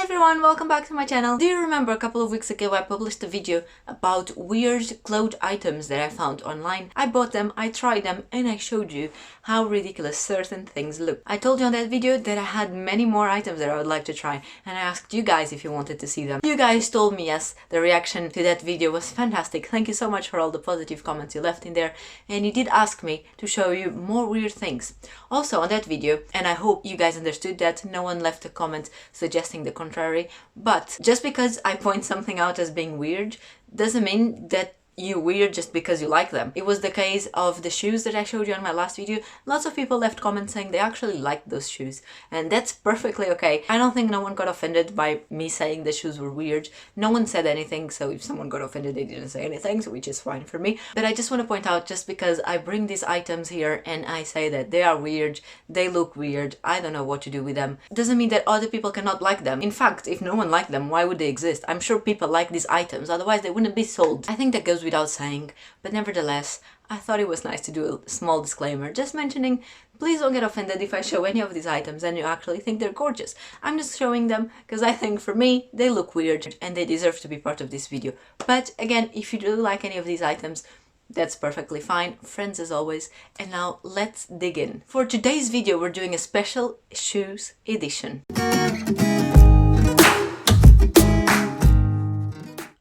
everyone, welcome back to my channel. Do you remember a couple of weeks ago I published a video about weird clothes items that I found online? I bought them, I tried them, and I showed you how ridiculous certain things look. I told you on that video that I had many more items that I would like to try, and I asked you guys if you wanted to see them. You guys told me yes. The reaction to that video was fantastic. Thank you so much for all the positive comments you left in there, and you did ask me to show you more weird things. Also on that video, and I hope you guys understood that, no one left a comment suggesting the contrary, but just because I point something out as being weird doesn't mean that you're weird just because you like them. It was the case of the shoes that I showed you on my last video. Lots of people left comments saying they actually liked those shoes, and that's perfectly okay. I don't think no one got offended by me saying the shoes were weird. No one said anything, so if someone got offended, they didn't say anything, so which is fine for me. But I just want to point out, just because I bring these items here and I say that they are weird, they look weird, I don't know what to do with them, doesn't mean that other people cannot like them. In fact, if no one liked them, why would they exist? I'm sure people like these items, otherwise they wouldn't be sold. I think that goes without saying, but nevertheless, I thought it was nice to do a small disclaimer, just mentioning, please don't get offended if I show any of these items and you actually think they're gorgeous. I'm just showing them because I think for me, they look weird and they deserve to be part of this video. But again, if you do like any of these items, that's perfectly fine, friends as always. And now let's dig in. For today's video, we're doing a special shoes edition.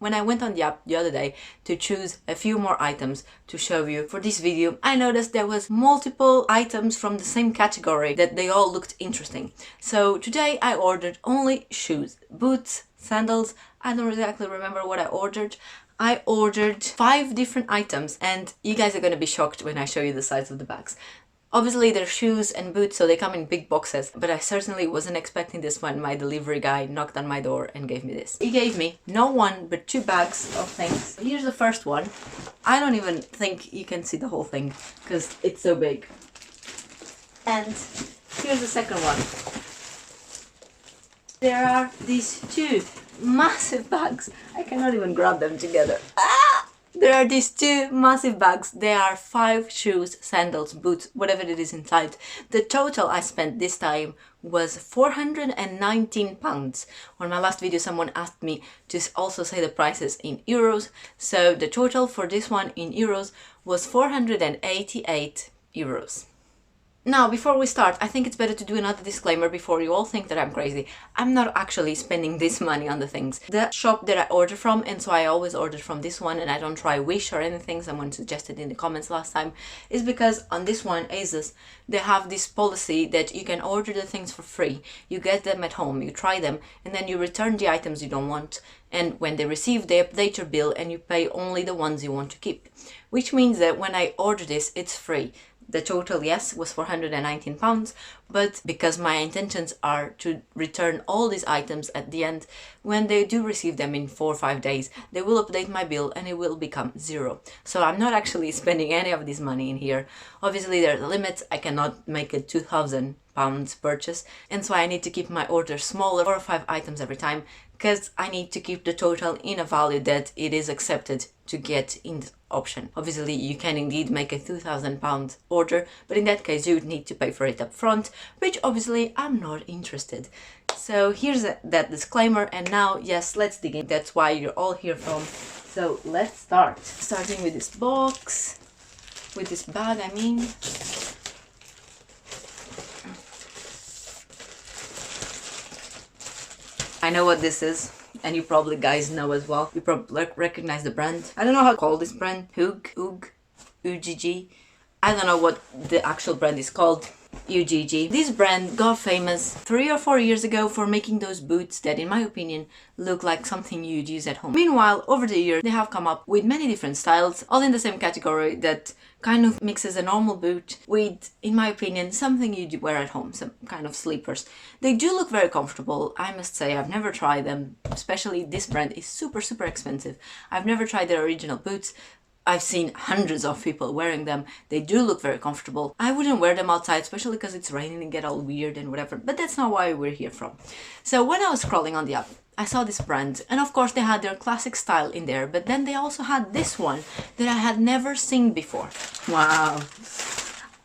When I went on the app the other day to choose a few more items to show you for this video, I noticed there was multiple items from the same category that they all looked interesting. So today I ordered only shoes, boots, sandals. I don't exactly remember what I ordered. I ordered 5 different items, and you guys are going to be shocked when I show you the size of the bags. Obviously they're shoes and boots, so they come in big boxes, but I certainly wasn't expecting this when my delivery guy knocked on my door and gave me this. He gave me no one but 2 bags of things. Here's the first one. I don't even think you can see the whole thing because it's so big. And here's the second one. There are these 2 massive bags. I cannot even grab them together. There are these 2 massive bags. They are 5 shoes, sandals, boots, whatever it is inside. The total I spent this time was £419. On my last video, someone asked me to also say the prices in euros. So the total for this one in euros was 488 euros. Now, before we start, I think it's better to do another disclaimer before you all think that I'm crazy. I'm not actually spending this money on the things. The shop that I order from, and so I always order from this one and I don't try Wish or anything, someone suggested in the comments last time, is because on this one, ASOS, they have this policy that you can order the things for free. You get them at home, you try them, and then you return the items you don't want. And when they receive, they update your bill and you pay only the ones you want to keep. Which means that when I order this, it's free. The total, yes, was £419, but because my intentions are to return all these items at the end, when they do receive them in 4 or 5 days, they will update my bill and it will become 0. So I'm not actually spending any of this money in here. Obviously there are limits. I cannot make a £2,000 purchase, and so I need to keep my order smaller, 4 or 5 items every time, because I need to keep the total in a value that it is accepted to get in the option. Obviously you can indeed make a £2,000 order, but in that case you would need to pay for it up front, which obviously I'm not interested. So here's that disclaimer, and now yes, let's dig in. That's why you're all here from. So let's start. Starting with this box, with this bag I mean. I know what this is, and you probably guys know as well. You probably recognize the brand. I don't know how to call this brand. UGG. I don't know what the actual brand is called. UGG. This brand got famous 3 or 4 years ago for making those boots that, in my opinion, look like something you'd use at home. Meanwhile, over the years, they have come up with many different styles, all in the same category that kind of mixes a normal boot with, in my opinion, something you'd wear at home, some kind of sleepers. They do look very comfortable, I must say. I've never tried them, especially this brand is super expensive. I've never tried their original boots. I've seen hundreds of people wearing them. They do look very comfortable. I wouldn't wear them outside, especially because it's raining and get all weird and whatever, but that's not why we're here from. So when I was scrolling on the app, I saw this brand, and of course they had their classic style in there, but then they also had this one that I had never seen before. Wow.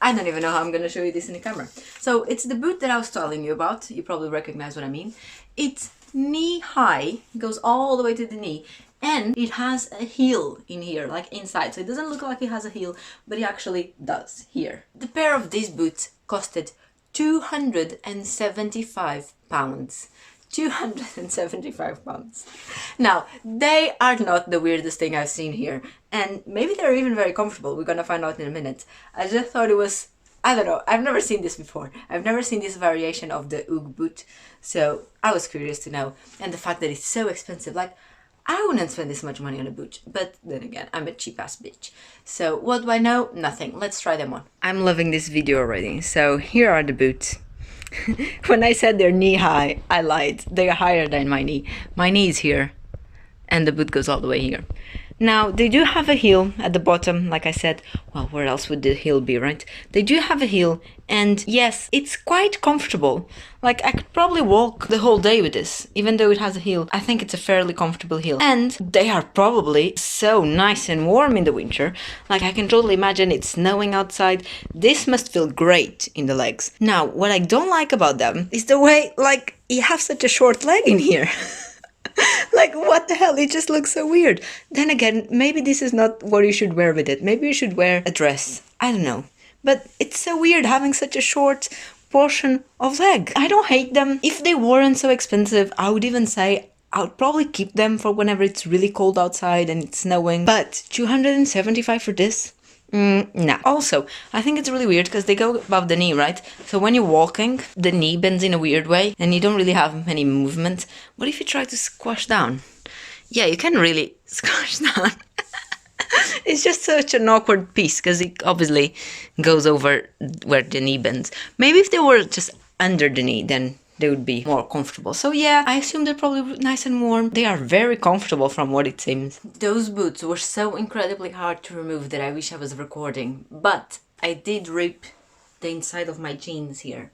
I don't even know how I'm going to show you this in the camera. So it's the boot that I was telling you about. You probably recognize what I mean. It's knee high, goes all the way to the knee, and it has a heel in here, like inside. So it doesn't look like it has a heel, but it actually does here. The pair of these boots costed £275. £275. Now, they are not the weirdest thing I've seen here, and maybe they're even very comfortable. We're gonna find out in a minute. I just thought it was, I don't know, I've never seen this before. I've never seen this variation of the Ugg boot, so I was curious to know. And the fact that it's so expensive, like, I wouldn't spend this much money on a boot, but then again, I'm a cheap ass bitch. So what do I know? Nothing. Let's try them on. I'm loving this video already. So here are the boots. When I said they're knee high, I lied. They are higher than my knee. My knee is here, and the boot goes all the way here. Now, they do have a heel at the bottom, like I said. Well, where else would the heel be, right? They do have a heel, and yes, it's quite comfortable. Like, I could probably walk the whole day with this, even though it has a heel. I think it's a fairly comfortable heel. And they are probably so nice and warm in the winter. Like, I can totally imagine it's snowing outside. This must feel great in the legs. Now, what I don't like about them is the way, like, you have such a short leg in here. Like, what the hell? It just looks so weird. Then again, maybe this is not what you should wear with it. Maybe you should wear a dress. I don't know. But it's so weird having such a short portion of leg. I don't hate them. If they weren't so expensive, I would even say I would probably keep them for whenever it's really cold outside and it's snowing. But 275 for this? No. Also, I think it's really weird because they go above the knee, right? So when you're walking, the knee bends in a weird way and you don't really have many movement. What if you try to squash down? Yeah, you can really squash down. It's just such an awkward piece because it obviously goes over where the knee bends. Maybe if they were just under the knee, then they would be more comfortable. So yeah, I assume they're probably nice and warm. They are very comfortable from what it seems. Those boots were so incredibly hard to remove that I wish I was recording. But I did rip the inside of my jeans here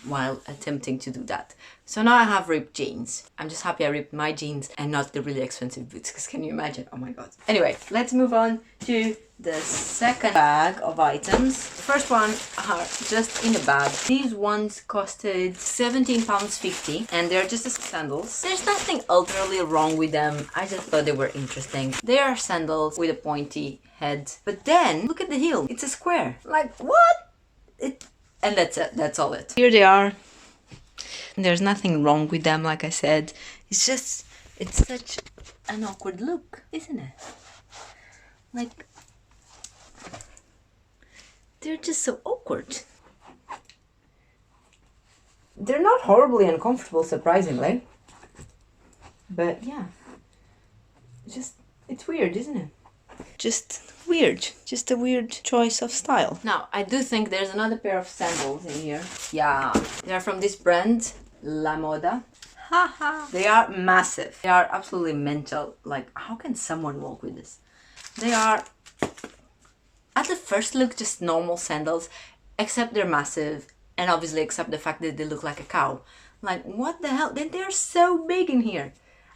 while attempting to do that. So now I have ripped jeans. I'm just happy I ripped my jeans and not the really expensive boots, because can you imagine? Oh my god. Anyway, let's move on to the second bag of items. The first one are just in the bag. These ones costed £17.50 and they're just sandals. There's nothing ultimately wrong with them. I just thought they were interesting. They are sandals with a pointy head. But then, look at the heel. It's a square. Like, what? And that's it. That's all it. Here they are. There's nothing wrong with them, like I said. It's just, it's such an awkward look, isn't it? Like, they're just so awkward. They're not horribly uncomfortable, surprisingly. But yeah, it's weird, isn't it? Just weird. Just a weird choice of style. Now, I do think there's another pair of sandals in here. Yeah, they are from this brand, La Moda. Haha. They are massive. They are absolutely mental. Like, how can someone walk with this? They are, at the first look, just normal sandals, except they're massive, and obviously except the fact that they look like a cow. Like, what the hell? They're so big in here.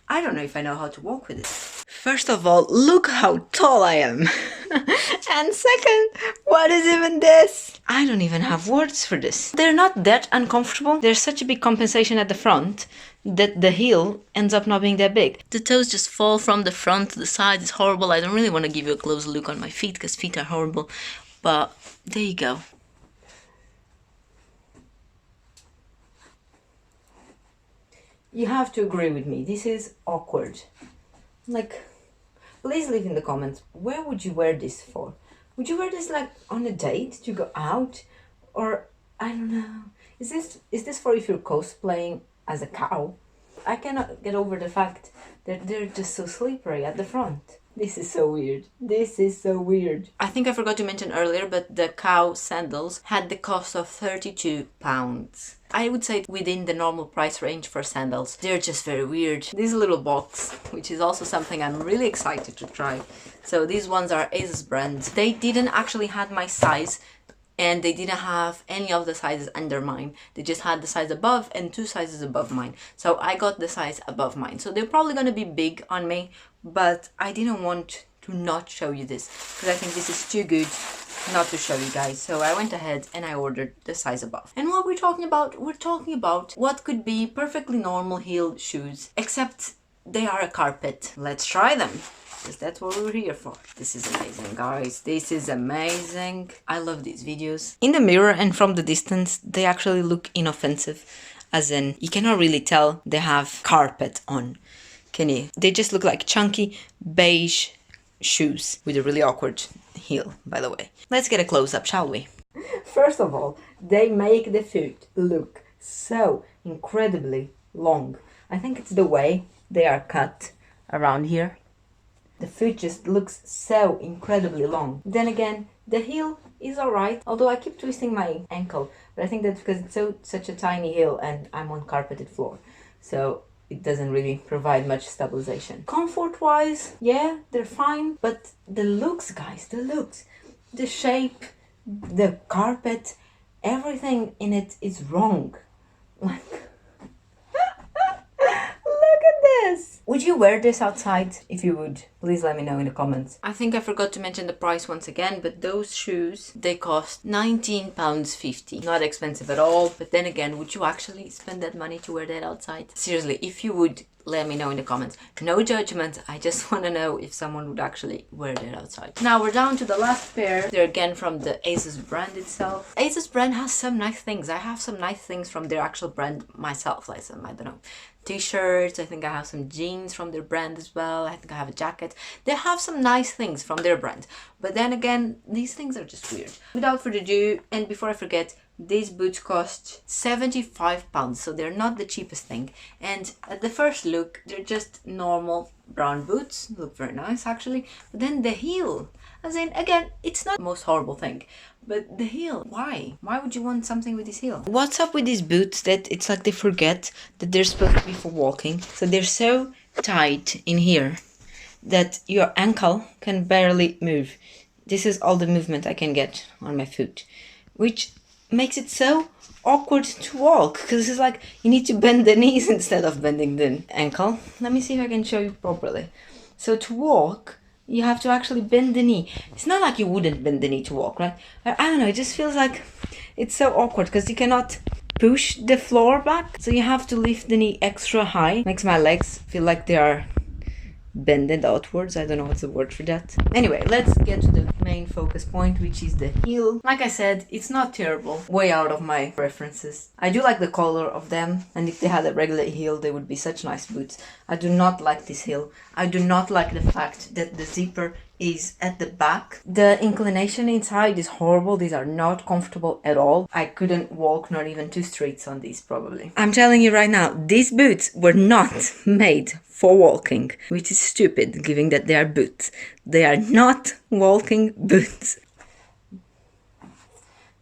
I don't know if I know how to walk with this. First of all, look how tall I am. And second, what is even this? I don't even have words for this. They're not that uncomfortable. There's such a big compensation at the front that the heel ends up not being that big. The toes just fall from the front to the side. It's horrible. I don't really want to give you a close look on my feet because feet are horrible. But there you go. You have to agree with me. This is awkward. Like, please leave in the comments, where would you wear this for? Would you wear this like on a date to go out? Or, I don't know. Is this for if you're cosplaying as a cow? I cannot get over the fact that they're just so slippery at the front. This is so weird. This is so weird. I think I forgot to mention earlier, but the cow sandals had the cost of £32. I would say within the normal price range for sandals. They're just very weird. This little box, which is also something I'm really excited to try. So these ones are ASUS brand. They didn't actually have my size, and they didn't have any of the sizes under mine. They just had the size above and 2 sizes above mine. So I got the size above mine. So they're probably gonna be big on me, but I didn't want to not show you this, because I think this is too good not to show you guys. So I went ahead and I ordered the size above. And what we're talking about what could be perfectly normal heeled shoes, except they are a carpet. Let's try them, because that's what we're here for. This is amazing, guys. This is amazing. I love these videos. In the mirror and from the distance, they actually look inoffensive, as in you cannot really tell they have carpet on, can you? They just look like chunky beige shoes with a really awkward heel, by the way. Let's get a close-up, shall we? First of all, they make the foot look so incredibly long. I think it's the way they are cut around here. The foot just looks so incredibly long. Then again, the heel is alright, although I keep twisting my ankle, but I think that's because it's such a tiny heel and I'm on carpeted floor, so it doesn't really provide much stabilization. Comfort wise, yeah, they're fine, but the looks, guys, the shape, the carpet, everything in it is wrong. Like, look at this! Would you wear this outside? If you would, please let me know in the comments. I think I forgot to mention the price once again, but those shoes, they cost £19.50. Not expensive at all, but then again, would you actually spend that money to wear that outside? Seriously, if you would, let me know in the comments. No judgment, I just want to know if someone would actually wear that outside. Now we're down to the last pair. They're again from the ASUS brand itself. ASUS brand has some nice things. I have some nice things from their actual brand myself, like some, I don't know, t-shirts. I think I have some jeans from their brand as well. I think I have a jacket. They have some nice things from their brand, but then again, these things are just weird. Without further ado, and before I forget, these boots cost £75, so they're not the cheapest thing. And at the first look, they're just normal brown boots. Look very nice actually. But then the heel, as in, again, it's not the most horrible thing, but the heel, why? Why would you want something with this heel? What's up with these boots that it's like they forget that they're supposed to be for walking? So they're so tight in here that your ankle can barely move. This is all the movement I can get on my foot, which makes it so awkward to walk, because it's like you need to bend the knees instead of bending the ankle. Let me see if I can show you properly. So to walk, you have to actually bend the knee. It's not like you wouldn't bend the knee to walk, right? I don't know, it just feels like it's so awkward because you cannot push the floor back, so you have to lift the knee extra high. Makes my legs feel like they are bended outwards. I don't know what's the word for that. Anyway, let's get to the main focus point, which is the heel. Like I said, it's not terrible, way out of my preferences. I do like the color of them, and if they had a regular heel, they would be such nice boots. I do not like this heel. I do not like the fact that the zipper is at the back. The inclination inside is horrible. These are not comfortable at all. I couldn't walk not even 2 streets on these probably. I'm telling you right now, these boots were not made for walking, which is stupid given that they are boots. They are not walking boots.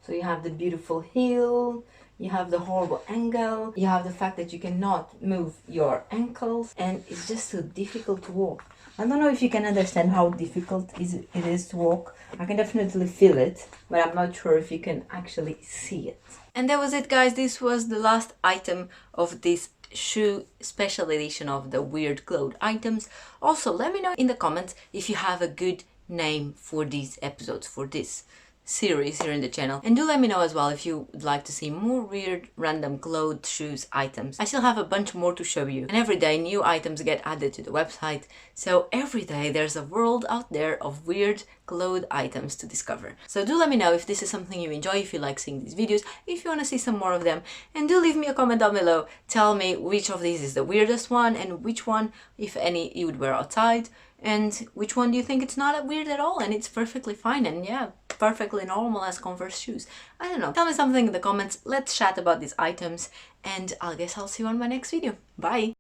So you have the beautiful heel, you have the horrible angle, you have the fact that you cannot move your ankles, and it's just so difficult to walk. I don't know if you can understand how difficult it is to walk. I can definitely feel it, but I'm not sure if you can actually see it. And that was it, guys. This was the last item of this shoe special edition of the weird clothes items. Also, let me know in the comments if you have a good name for these episodes, for this series here in the channel, and do let me know as well if you would like to see more weird random clothes, shoes, items. I still have a bunch more to show you, and every day new items get added to the website, so every day there's a world out there of weird clothes items to discover. So do let me know if this is something you enjoy, if you like seeing these videos, if you want to see some more of them, and do leave me a comment down below. Tell me which of these is the weirdest one, and which one, if any, you would wear outside, and which one do you think it's not weird at all and it's perfectly fine and yeah, perfectly normal as Converse shoes. I don't know. Tell me something in the comments. Let's chat about these items, and I guess I'll see you on my next video. Bye!